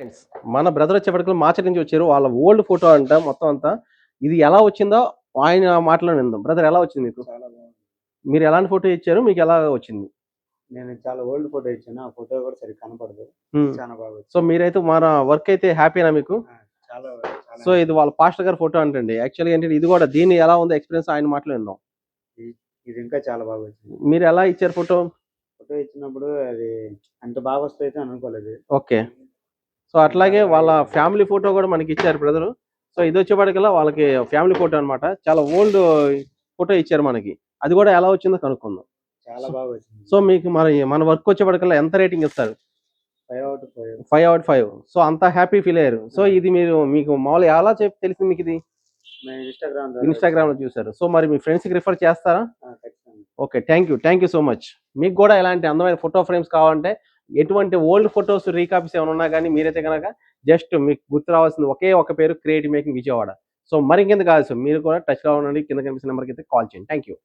Friends, మన brother వచ్చేప్పటికి market నుంచి వచ్చారు. వాళ్ళ ఓల్డ్ ఫోటో అంట మొత్తం అంతా. ఇది ఎలా వచ్చిందో ఆయన మాటలో విందాం. బ్రదర్ ఎలా వచ్చింది మీకు? చాలా బాగుంది. మీరు ఎలాంటి ఫోటో ఇచ్చారు? మీకు ఎలా వచ్చింది? నేను చాలా ఓల్డ్ ఫోటో ఇచ్చాను. ఆ ఫోటో కూడా సరిగ్గా కనపడదు. చాలా బాగా వచ్చింది. సో మీరైతే మన వర్క్ అయితే హ్యాపీనా మీకు? చాలా సో ఇది వాళ్ళ పాస్టర్ గారి ఫోటో అంటండి. యాక్చువల్‌గా ఏంటంటే ఇది కూడా దీన్ని ఎలా ఉందో ఎక్స్‌పీరియన్స్ ఆయన మాటలో విందాం. ఇది ఇంకా చాలా బాగా వచ్చింది. మీరు ఎలా ఇచ్చారు ఫోటో? ఫోటో ఇచ్చినప్పుడు అది అంత బాగా వస్తదయితే అనుకోలేదు. ఓకే. సో అట్లాగే వాళ్ళ ఫ్యామిలీ ఫోటో కూడా మనకి ఇచ్చారు బ్రదరు. సో ఇది వచ్చేప్పటికల్లా వాళ్ళకి ఫ్యామిలీ ఫోటో అన్నమాట. చాలా ఓల్డ్ ఫోటో ఇచ్చారు మనకి. అది కూడా ఎలా వచ్చిందో కనుక్కుందాం. చాలా బాగా వచ్చింది. సో మీకు మన వర్క్ వచ్చేప్పటికల్లా ఎంత రేటింగ్ ఇస్తారు? 5/5. సో అంత హ్యాపీ ఫీల్ అయ్యారు. సో ఇది మీకు మామూలుగా ఎలా తెలిసింది మీకు ఇది? నేను ఇన్‌స్టాగ్రామ్‌లో చూసారు. సో మరి మీ ఫ్రెండ్స్‌కి రిఫర్ చేస్తారా? ఖచ్చితంగా. Okay. Thank you so much. మీకు కూడా ఇలాంటి అందమైన ఫోటో ఫ్రేమ్స్ కావాలంటే ఎటువంటి ఓల్డ్ ఫోటోస్ రీకాపీస్ ఏమైనా ఉన్నా గానీ మీరైతే గనక జస్ట్ మీకు గుర్తు రావాల్సింది ఒకే ఒక పేరు క్రియేటివ్ మేకింగ్ విజయవాడ. సో మరింకెందుకు ఆలస్యం మీరు కూడా టచ్‌లో ఉండండి. కింద కనిపిస్తున్న నంబర్‌కి అయితే కాల్ చేయండి. Thank you.